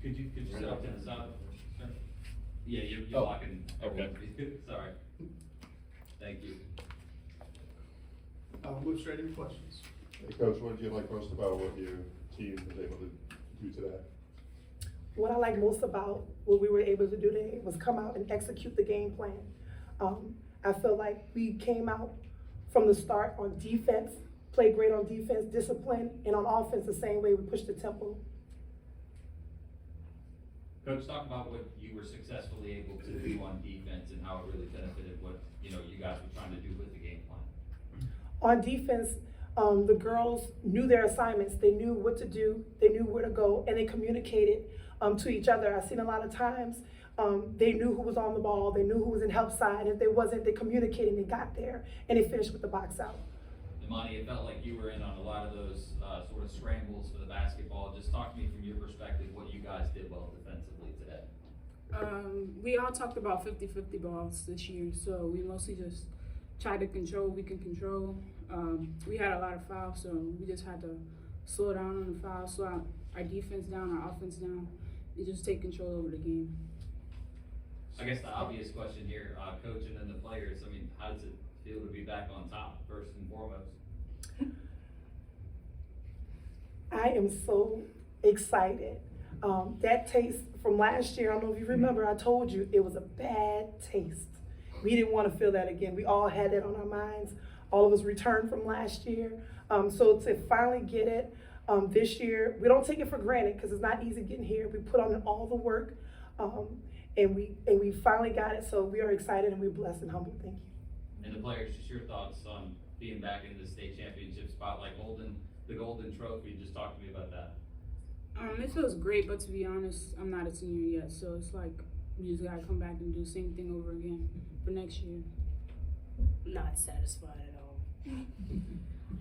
Could you sit up to the side, sir? Yeah, you're blocking. Okay. Sorry. Thank you. I'll move straight into questions. Hey, Coach, what did you like most about what your team was able to do today? What I like most about what we were able to do today was come out and execute the game plan. I feel like we came out from the start on defense, played great on defense, discipline, and on offense the same way we pushed the tempo. Coach, talk about what you were successfully able to do on defense and how it really benefited what, you guys were trying to do with the game plan. On defense, the girls knew their assignments. They knew what to do. They knew where to go, and they communicated to each other. I've seen a lot of times they knew who was on the ball. They knew who was in help side. If they wasn't, they communicated and they got there, and they finished with the box out. Imani, it felt like you were in on a lot of those sort of scrambles for the basketball. Just talk to me from your perspective what you guys did well defensively today. We all talked about 50-50 balls this year, so we mostly just tried to control what we can control. We had a lot of fouls, so we just had to slow down on the fouls, slow our defense down, our offense down, and just take control over the game. I guess the obvious question here, coach and then the players, I mean, how does it feel to be back on top, first and foremost? I am so excited. That taste from last year, I don't know if you remember, I told you it was a bad taste. We didn't want to feel that again. We all had that on our minds. All of us returned from last year. So to finally get it this year, we don't take it for granted because it's not easy getting here. We put on all the work and we finally got it. So we are excited and we're blessed and humbled. Thank you. And the players, just your thoughts on being back in the state championship spot, like holding the golden trophy. Just talk to me about that. It feels great, but to be honest, I'm not a senior yet, so it's like you just gotta come back and do the same thing over again for next year. Not satisfied at all.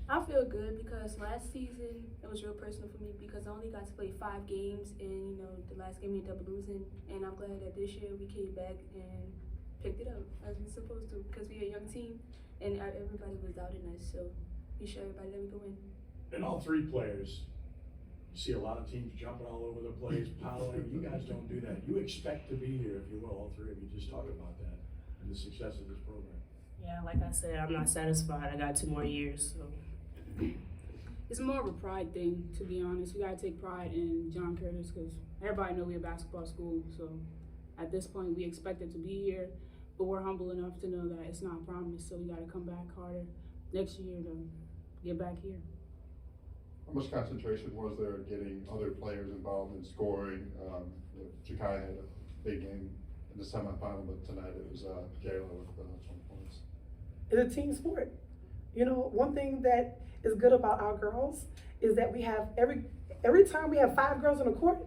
I feel good because last season it was real personal for me because I only got to play 5 games and the last game we ended up losing, and I'm glad that this year we came back and picked it up as we supposed to because we're a young team and everybody was doubting us, so we show everybody that we can win. And all 3 players, you see a lot of teams jumping all over the place, piling. You guys don't do that. You expect to be here, if you will, all 3 of you. Just talk about that and the success of this program. Yeah, like I said, I'm not satisfied. I got 2 more years, so. It's more of a pride thing, to be honest. We gotta take pride in John Curtis because everybody know we're a basketball school, so at this point we expect it to be here, but we're humble enough to know that it's not promised, so we gotta come back harder next year to get back here. How much concentration was there in getting other players involved in scoring? Chikai had a big game in the semifinal, but tonight it was Kayla with 20 points. It's a team sport. One thing that is good about our girls is that we have every time we have 5 girls on the court,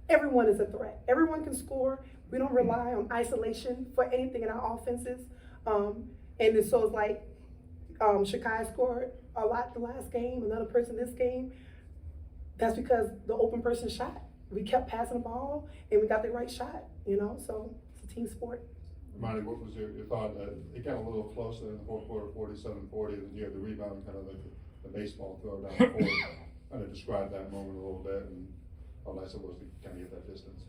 everyone is a threat. Everyone can score. We don't rely on isolation for anything in our offenses. So it's like Shakai scored a lot the last game, another person this game. That's because the open person shot. We kept passing the ball and we got the right shot, so it's a team sport. Imani, what was your thought? It got a little closer in the fourth quarter, 47-40, and then you had the rebound, kind of like the baseball throw down the court. Kind of describe that moment a little bit and how nice it was to kind of get that distance.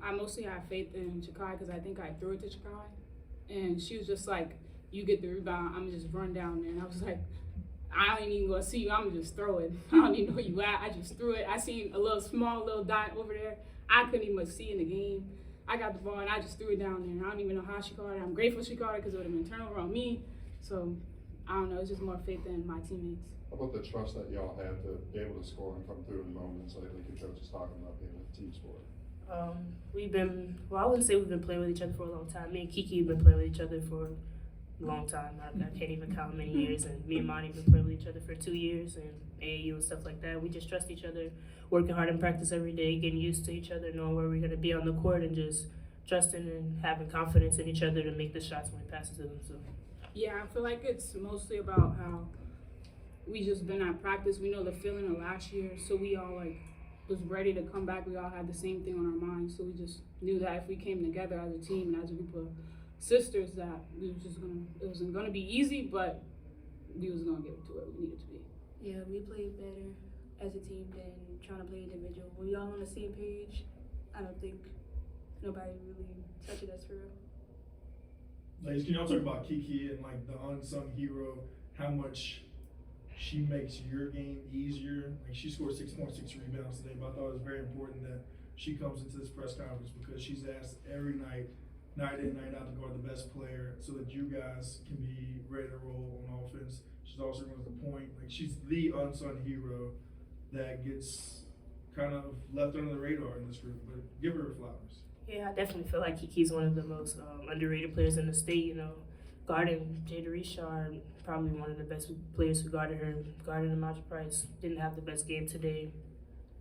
I mostly have faith in Chikai because I think I threw it to Chikai, and she was just like, "You get the rebound, I'm just run down there." And I was like, "I ain't even gonna see you. I'm just throw it. I don't even know where you at. I just threw it. I seen a small little dot over there. I couldn't even see in the game. I got the ball and I just threw it down there. And I don't even know how she caught it. I'm grateful she caught it because it would have been turnover on me. So I don't know. It's just more faith in my teammates." How about the trust that y'all have to be able to score and come through in moments like your coach is talking about being a team sport? I wouldn't say we've been playing with each other for a long time. Me and Kiki have been playing with each other for a long time. I can't even count how many years. And me and Monty have been playing with each other for 2 years and AAU and stuff like that. We just trust each other, working hard in practice every day, getting used to each other, knowing where we're going to be on the court, and just trusting and having confidence in each other to make the shots when we pass it to them. So. Yeah, I feel like it's mostly about how we just been at practice. We know the feeling of last year, so we all was ready to come back. We all had the same thing on our minds, so we just knew that if we came together as a team and as a group of sisters, that it wasn't gonna be easy, but we was gonna get to where we needed to be. Yeah, we played better. as a team than trying to play individual. When we all on the same page, I don't think nobody really touches us for real. Ladies, can y'all talk about Kiki and like the unsung hero, how much she makes your game easier? Like she scored 6 points, 6 rebounds today, but I thought it was very important that she comes into this press conference because she's asked every night, night in, night out, to guard the best player so that you guys can be ready to roll on offense. She's also runs the point. Like she's the unsung hero that gets kind of left under the radar in this group, but give her flowers. Yeah, I definitely feel like Kiki's one of the most underrated players in the state. You know, guarding Jada Richard, probably one of the best players who guarded her. Guarding Amaja Price, didn't have the best game today.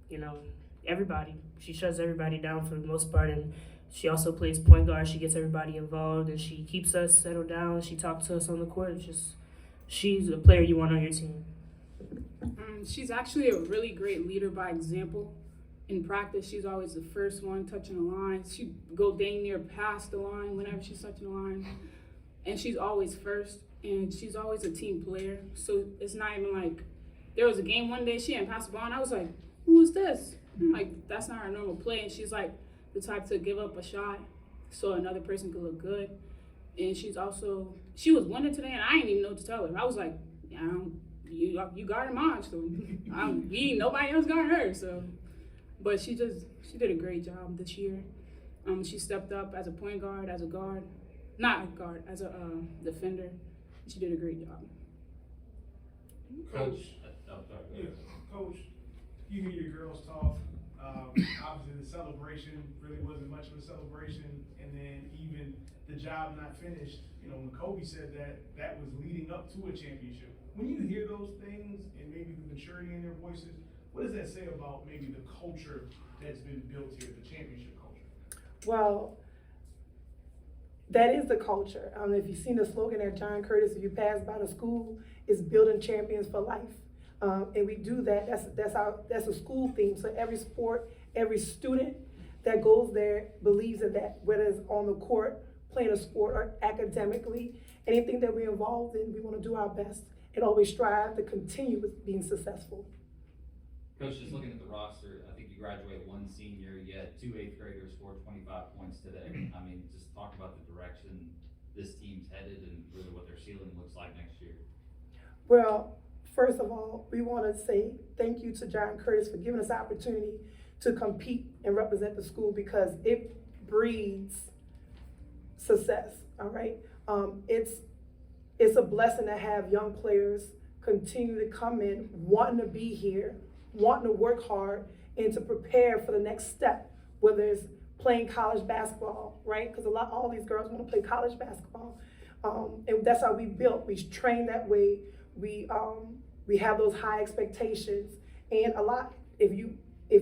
You know, everybody. She shuts everybody down for the most part, and she also plays point guard. She gets everybody involved, and she keeps us settled down. She talks to us on the court. It's just, she's a player you want on your team. She's actually a really great leader by example. In practice, she's always the first one touching the line. She go dang near past the line whenever she's touching the line. And she's always first, and she's always a team player. So it's not even like, there was a game one day, she didn't pass the ball, and I was like, who is this? Like, that's not her normal play. And she's like the type to give up a shot so another person could look good. And she's also, she was winning today, and I didn't even know what to tell her. I was like, yeah, you guarded mine, so nobody else guarded her, so. But she did a great job this year. She stepped up as a point guard, as a guard, not a guard, as a defender. She did a great job. Coach, Coach, you hear your girls talk. Obviously, the celebration really wasn't much of a celebration, and then even the job not finished. You know, when Kobe said that was leading up to a championship. When you hear those things and maybe the maturity in their voices, what does that say about maybe the culture that's been built here, the championship culture? Well, that is the culture. If you've seen the slogan there, John Curtis, if you pass by the school, it's building champions for life. And we do that. That's a school theme. So every sport, every student that goes there believes in that, whether it's on the court, playing a sport, or academically. Anything that we're involved in, we want to do our best and always strive to continue with being successful. Coach, just looking at the roster, I think you graduate one senior, you had 2 8th graders score 25 points today. I mean, just talk about the direction this team's headed and really what their ceiling looks like next year. Well, first of all, we want to say thank you to John Curtis for giving us the opportunity to compete and represent the school, because it breeds success, all right? It's a blessing to have young players continue to come in, wanting to be here, wanting to work hard, and to prepare for the next step, whether it's playing college basketball, right? Because all these girls want to play college basketball. And that's how we built. We train that way. We have those high expectations. And if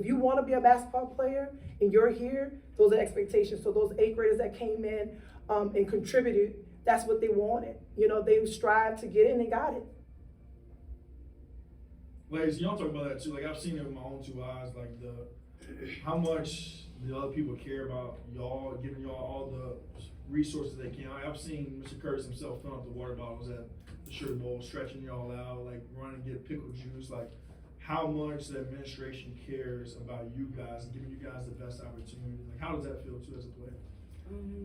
you want to be a basketball player and you're here, those are expectations. So those 8th graders that came in and contributed, that's what they wanted. You know, they strived to get it and they got it. Ladies, y'all talk about that too. Like I've seen it with my own 2 eyes. Like how much the other people care about y'all, giving y'all all the resources they can. I've seen Mr. Curtis himself fill up the water bottles at the Sugar Bowl, stretching y'all out, like running to get pickle juice. Like how much the administration cares about you guys and giving you guys the best opportunity. Like how does that feel too as a player?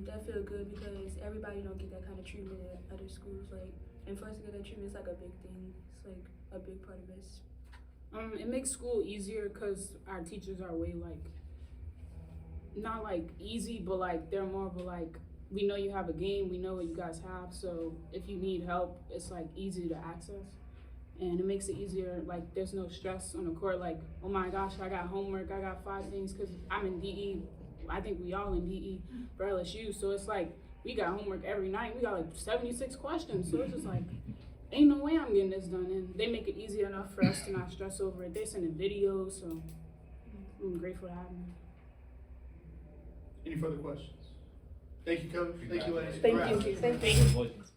That feel good because everybody don't get that kind of treatment at other schools. Like, and for us to get that treatment, it's like a big thing. It's like a big part of this. It makes school easier because our teachers are way not like easy, but like they're more of a like, we know you have a game, we know what you guys have, so if you need help, it's like easy to access. And it makes it easier, like there's no stress on the court, like, oh my gosh, I got homework, I got 5 things, because I'm in DE. I think we all in DE for LSU, so it's like we got homework every night. We got like 76 questions, so it's just like, ain't no way I'm getting this done. And they make it easy enough for us to not stress over it. They're sending videos, so I'm grateful to have them. Any further questions? Thank you, Coach. Thank you, ladies. Thank you. Congrats. Thank you. Congratulations.